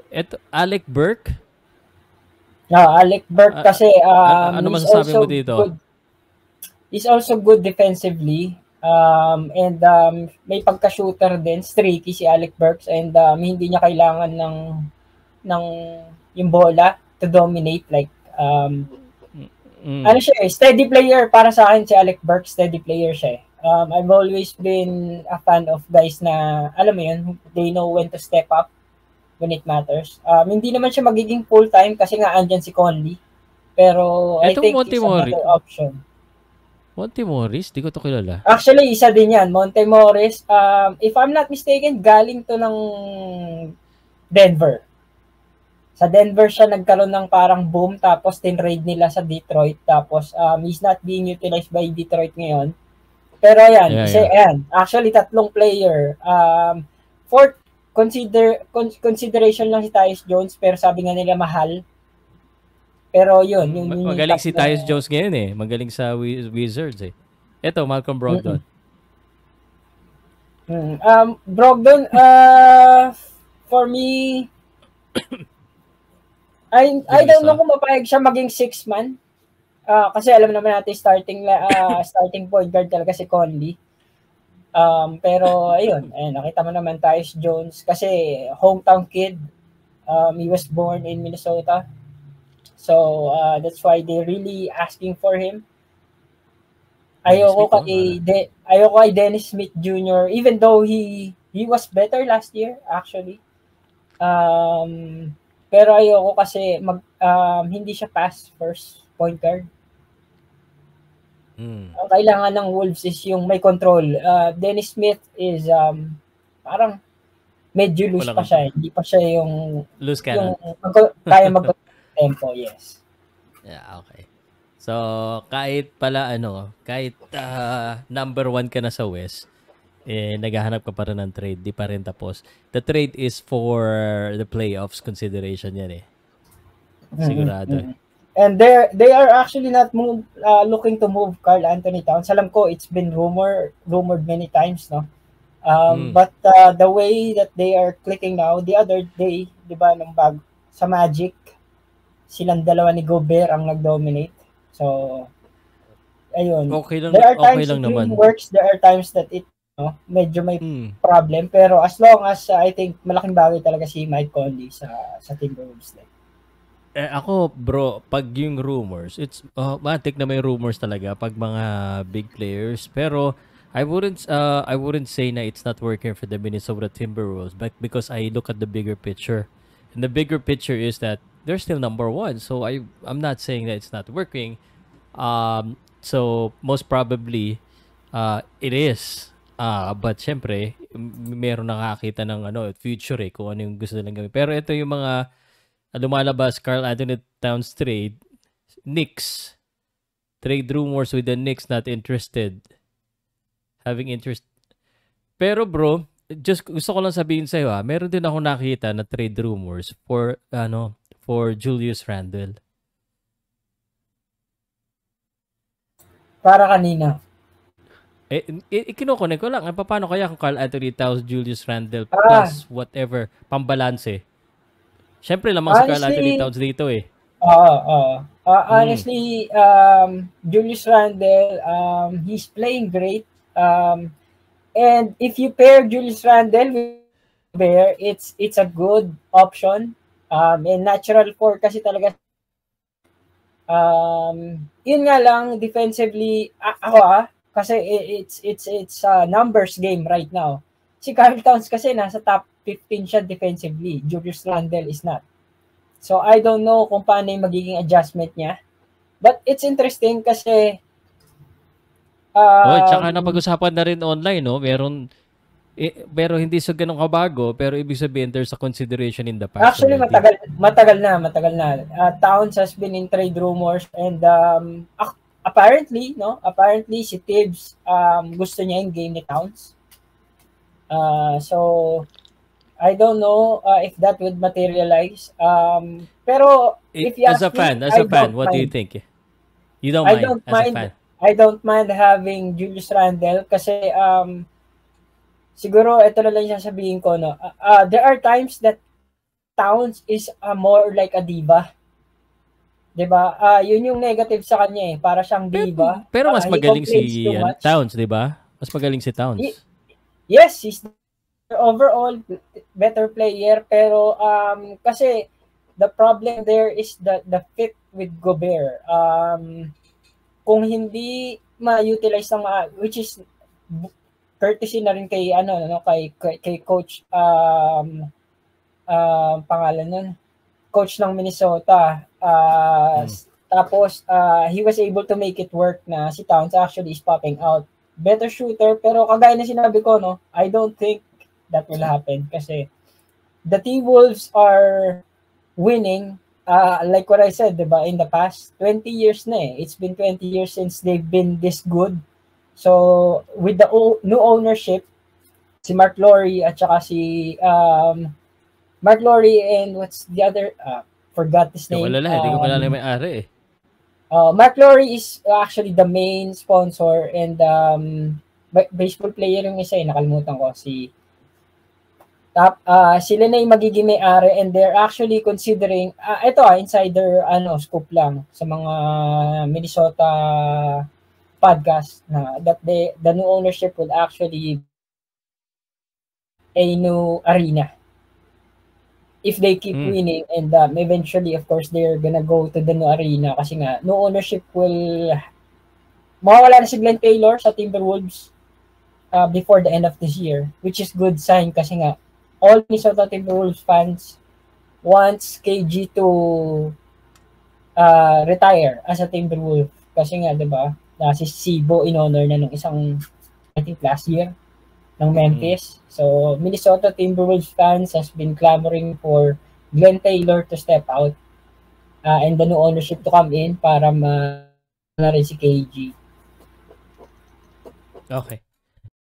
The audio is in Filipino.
Eto, Alec Burke? Alec Burke kasi Ano he's masasabi mo also dito? good. He's also good defensively. And may pagka-shooter din, streaky si Alec Burks, and hindi niya kailangan ng yung bola to dominate, like Mm. siya steady player para sa akin si Alec Burks, steady player siya. I've always been a fan of guys na alam mo yun, they know when to step up when it matters. Hindi naman siya magiging full-time kasi nga andyan si Conley. Pero I Etong think he's a better option. Monte Morris? Di ko to kilala. Actually, isa din yan. Monte Morris. If I'm not mistaken, galing to ng Denver. Sa Denver siya nagkaroon ng parang boom, tapos tinrade nila sa Detroit. Tapos he's not being utilized by Detroit ngayon. Pero ayan, ayan. Actually, tatlong player. Fourth, consideration lang si Tyus Jones, pero sabi nga nila mahal. Pero yun. Magaling si Tyus Jones ngayon eh. Magaling sa Wizards eh. Eto, Malcolm Brogdon. Brogdon, for me, I don't know kung mapayag siya maging 6-man. Kasi alam naman natin starting point guard talaga si Conley. Pero ayun, nakita mo naman Tyus Jones kasi hometown kid. He was born in Minnesota. So that's why they're really asking for him. Ayoko kay Dennis Smith Jr. even though he was better last year actually. Pero ayoko kasi hindi siya pass first point guard. Ang kailangan ng Wolves is yung may control. Dennis Smith is parang medyo loose pa siya. Hindi pa siya yung loose cannon. Kaya mag-tempo, yes. Yeah, okay. So, kahit pala kahit number 1 ka na sa West, naghahanap ka pa rin ng trade, di pa rin tapos. The trade is for the playoffs consideration yan eh. Sigurado. And they are actually not looking to move Karl Anthony Towns. Alam ko it's been rumored many times, no? But the way that they are clicking now, the other day, di ba, nung bago sa Magic, silang dalawa ni Gobert ang nag-dominate. So, ayun. Okay lang, there are times lang it naman. Works, there are times that it medyo may problem. Pero as long as I think malaking bagay talaga si Mike Conley sa Timberwolves. Ako, bro, pag yung rumors, it's matik na may rumors talaga pag mga big players. Pero I wouldn't say na it's not working for the Minnesota Timberwolves, but because I look at the bigger picture. And the bigger picture is that they're still number 1. So I'm not saying that it's not working. So most probably it is. But syempre, meron nakakita ng future kung ano yung gusto nilang gawin. Pero ito yung mga lumalabas, Karl Anthony Towns trade, Knicks. Trade rumors with the Knicks not interested. Having interest. Pero bro, just gusto ko lang sabihin sa'yo meron din ako nakita na trade rumors for Julius Randle. Para kanina. Kinukunik ko lang. Paano kaya kung Karl Anthony Towns, Julius Randle plus whatever, pambalanse? Siyempre lamang si Karl Anthony Towns dito eh. Honestly, Julius Randle, he's playing great. And if you pair Julius Randle with Bear, it's a good option. And natural 4 kasi talaga. Yun nga lang defensively ako kasi it's a numbers game right now. Si Karl Towns kasi nasa top 15 siya defensively. Julius Randle is not. So I don't know kung paano yung magiging adjustment niya. But it's interesting kasi tsaka napag-usapan na rin online, no? Pero hindi sa ganun kabago, pero ibig sabihin there's a consideration in the past. Actually, matagal na. Towns has been in trade rumors and apparently si Tibbs gusto niya yung game ni Towns. So I don't know if that would materialize. Pero if you ask me, as a fan, what do you think? You don't mind as a fan? I don't mind having Julius Randle kasi siguro ito na lang sasabihin ko, no. There are times that Towns is more like a diva. 'Di ba? Yun yung negative sa kanya eh. Para siyang diva. Pero mas He magaling complains si too much. Towns, 'di ba? Mas magaling si Towns. Yes, he's overall better player, pero kasi the problem there is the fit with Gobert. Kung hindi ma-utilize ng which is courtesy na rin kay kay coach pangalan nun, coach ng Minnesota. Tapos he was able to make it work na si Towns actually is popping out. Better shooter, pero kagaya na sinabi ko, no, I don't think that will happen kasi the T-Wolves are winning like what I said, diba, in the past 20 years na eh. It's been 20 years since they've been this good. So with the new ownership, si Mark Lowry at saka si Mark Lowry and what's the other forgot his name. Hindi ko malala yung may-ari eh. Mark Lowry is actually the main sponsor and baseball player yung isa eh, nakalimutan ko si sila na yung magiging may-ari and they're actually considering ito insider scoop lang sa mga Minnesota podcast na that the new ownership will actually a new arena if they keep winning and eventually of course they're gonna go to the new arena kasi nga no ownership will mawawala na si Glenn Taylor sa Timberwolves before the end of this year, which is good sign kasi nga all Minnesota Timberwolves fans wants KG to retire as a Timberwolf kasi nga diba si Sibo in honor na ng isang I think last year ng Memphis. So, Minnesota Timberwolves fans has been clamoring for Glenn Taylor to step out and the new ownership to come in para na rin si KG. Okay.